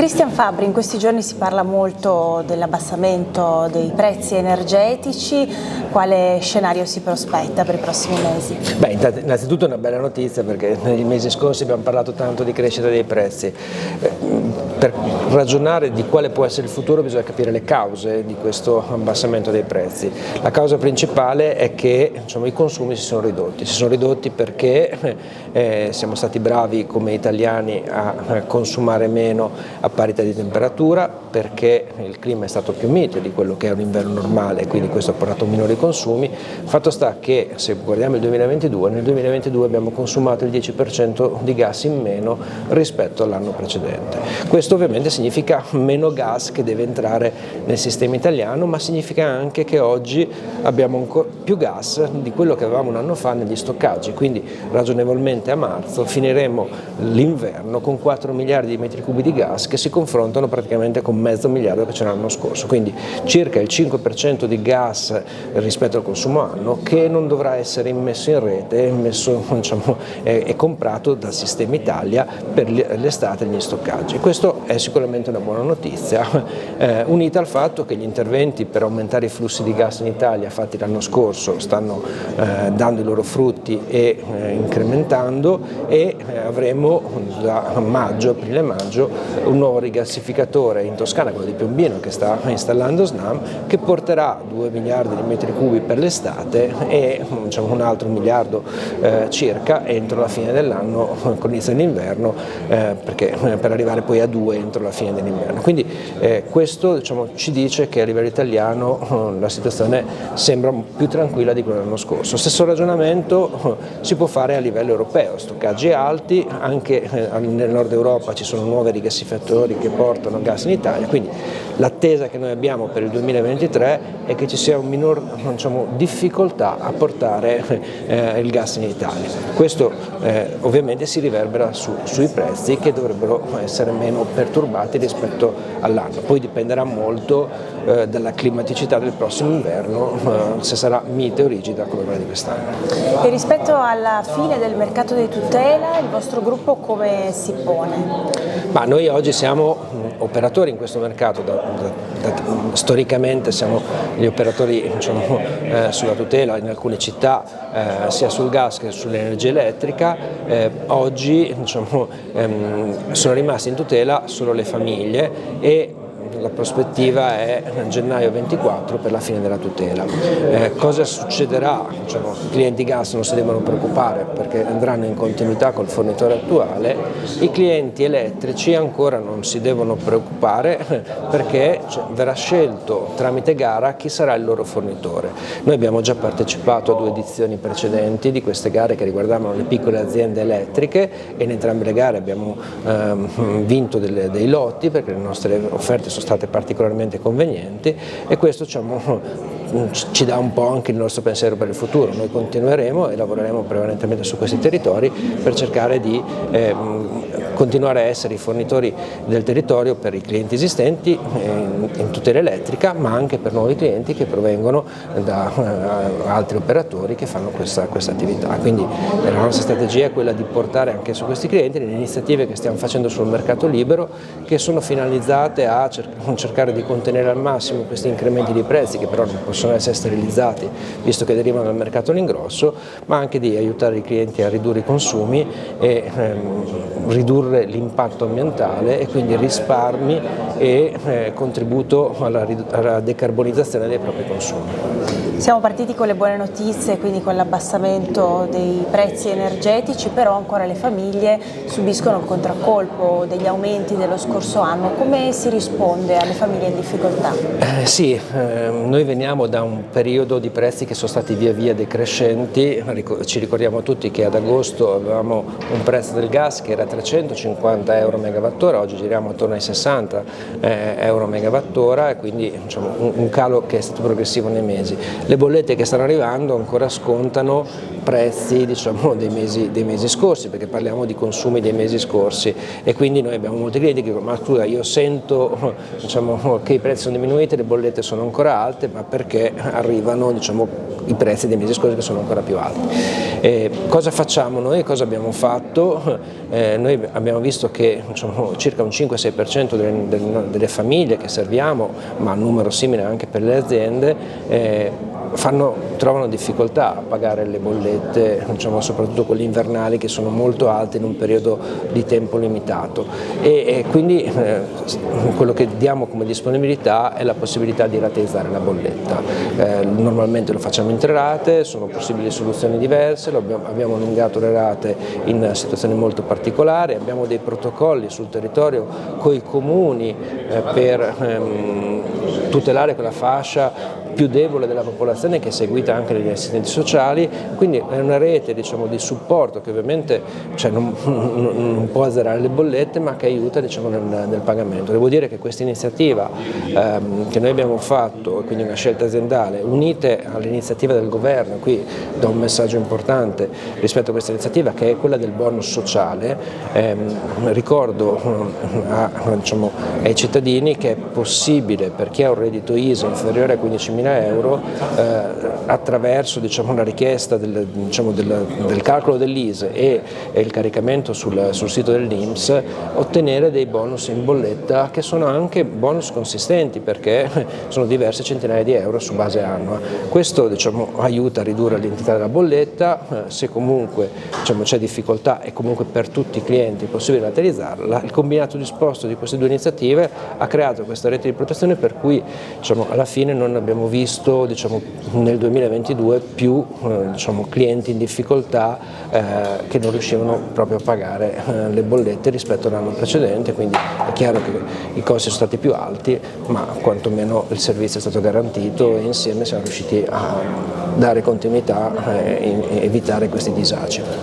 Cristian Fabbri, in questi giorni si parla molto dell'abbassamento dei prezzi energetici, quale scenario si prospetta per i prossimi mesi? Beh, innanzitutto è una bella notizia, perché negli mesi scorsi abbiamo parlato tanto di crescita dei prezzi. Per ragionare di quale può essere il futuro bisogna capire le cause di questo abbassamento dei prezzi. La causa principale è che i consumi si sono ridotti perché siamo stati bravi come italiani a consumare meno a parità di temperatura, perché il clima è stato più mite di quello che è un inverno normale, quindi questo ha portato a minori consumi. Fatto sta che, se guardiamo il 2022, nel 2022 abbiamo consumato il 10% di gas in meno rispetto all'anno precedente. Questo ovviamente significa meno gas che deve entrare nel sistema italiano, ma significa anche che oggi abbiamo ancora più gas di quello che avevamo un anno fa negli stoccaggi, quindi ragionevolmente a marzo finiremo l'inverno con 4 miliardi di metri cubi di gas, che si confrontano praticamente con mezzo miliardo che c'era l'anno scorso, quindi circa il 5% di gas rispetto al consumo anno, che non dovrà essere immesso in rete, è comprato dal sistema Italia per l'estate negli stoccaggi. Questo è sicuramente una buona notizia, unita al fatto che gli interventi per aumentare i flussi di gas in Italia fatti l'anno scorso stanno dando i loro frutti e incrementando, e avremo da aprile-maggio un nuovo rigassificatore in Toscana, quello di Piombino, che sta installando Snam, che porterà 2 miliardi di metri cubi per l'estate e un altro miliardo circa entro la fine dell'anno, con l'inizio dell'inverno, per arrivare poi a 2 entro la fine dell'inverno. Quindi questo ci dice che a livello italiano la situazione sembra più tranquilla di quella dell'anno scorso. Stesso ragionamento si può fare a livello europeo, stoccaggi alti, anche nel nord Europa ci sono nuovi rigassificatori che portano gas in Italia, quindi l'attesa che noi abbiamo per il 2023 è che ci sia un minor difficoltà a portare il gas in Italia. Questo ovviamente si riverbera sui prezzi, che dovrebbero essere meno perturbati rispetto all'anno. Poi dipenderà molto dalla climaticità del prossimo inverno, se sarà mite o rigida come quella di quest'anno. E rispetto alla fine del mercato di tutela, il vostro gruppo come si pone? Ma noi oggi siamo operatori in questo mercato, storicamente siamo gli operatori sulla tutela in alcune città, sia sul gas che sull'energia elettrica. Oggi sono rimasti in tutela solo le famiglie, e la prospettiva è gennaio 24 per la fine della tutela. Cosa succederà? I clienti gas non si devono preoccupare, perché andranno in continuità col fornitore attuale. I clienti elettrici ancora non si devono preoccupare, perché verrà scelto tramite gara chi sarà il loro fornitore. Noi abbiamo già partecipato a 2 edizioni precedenti di queste gare che riguardavano le piccole aziende elettriche, e in entrambe le gare abbiamo vinto dei lotti, perché le nostre offerte sono state particolarmente convenienti, e questo ci dà un po' anche il nostro pensiero per il futuro. Noi continueremo e lavoreremo prevalentemente su questi territori per cercare di continuare a essere i fornitori del territorio per i clienti esistenti in tutela elettrica, ma anche per nuovi clienti che provengono da altri operatori che fanno questa attività. Quindi la nostra strategia è quella di portare anche su questi clienti le iniziative che stiamo facendo sul mercato libero, che sono finalizzate a cercare di contenere al massimo questi incrementi di prezzi, che però non possono essere sterilizzati visto che derivano dal mercato all'ingrosso, ma anche di aiutare i clienti a ridurre i consumi e ridurre l'impatto ambientale, e quindi risparmi e contributo alla decarbonizzazione dei propri consumi. Siamo partiti con le buone notizie, quindi con l'abbassamento dei prezzi energetici, però ancora le famiglie subiscono il contraccolpo degli aumenti dello scorso anno. Come si risponde alle famiglie in difficoltà? Noi veniamo da un periodo di prezzi che sono stati via via decrescenti. Ci ricordiamo tutti che ad agosto avevamo un prezzo del gas che era 350 euro megawattora, oggi giriamo attorno ai 60 euro megawattora, e quindi un calo che è stato progressivo nei mesi. Le bollette che stanno arrivando ancora scontano prezzi dei mesi scorsi, perché parliamo di consumi dei mesi scorsi, e quindi noi abbiamo molti clienti che dicono: ma scusa, io sento che i prezzi sono diminuiti, le bollette sono ancora alte, ma perché perché arrivano i prezzi dei mesi scorsi che sono ancora più alti. Cosa facciamo noi? Cosa abbiamo fatto? Noi abbiamo visto che circa un 5-6% delle famiglie che serviamo, ma un numero simile anche per le aziende, trovano difficoltà a pagare le bollette, soprattutto quelle invernali, che sono molto alte in un periodo di tempo limitato, e quindi quello che diamo come disponibilità è la possibilità di rateizzare la bolletta. Normalmente lo facciamo in 3 rate, sono possibili soluzioni diverse, abbiamo allungato le rate in situazioni molto particolari, abbiamo dei protocolli sul territorio coi comuni per tutelare quella fascia più debole della popolazione, che è seguita anche dagli assistenti sociali, quindi è una rete di supporto che ovviamente non può azzerare le bollette, ma che aiuta nel pagamento. Devo dire che questa iniziativa che noi abbiamo fatto, quindi una scelta aziendale, unite all'iniziativa del governo, qui do un messaggio importante rispetto a questa iniziativa, che è quella del bonus sociale. Ricordo ai cittadini che è possibile, per chi ha un reddito ISEE inferiore a 15.000 euro, attraverso la richiesta del calcolo dell'ISEE e il caricamento sul sito dell'INPS, ottenere dei bonus in bolletta, che sono anche bonus consistenti, perché sono diverse centinaia di euro su base annua. Questo aiuta a ridurre l'entità della bolletta. Se comunque c'è difficoltà, e comunque per tutti i clienti è possibile rateizzarla, il combinato disposto di queste 2 iniziative ha creato questa rete di protezione, per cui alla fine non abbiamo visto nel 2022 più clienti in difficoltà che non riuscivano proprio a pagare le bollette rispetto all'anno precedente. Quindi è chiaro che i costi sono stati più alti, ma quantomeno il servizio è stato garantito, e insieme siamo riusciti a dare continuità e evitare questi disagi.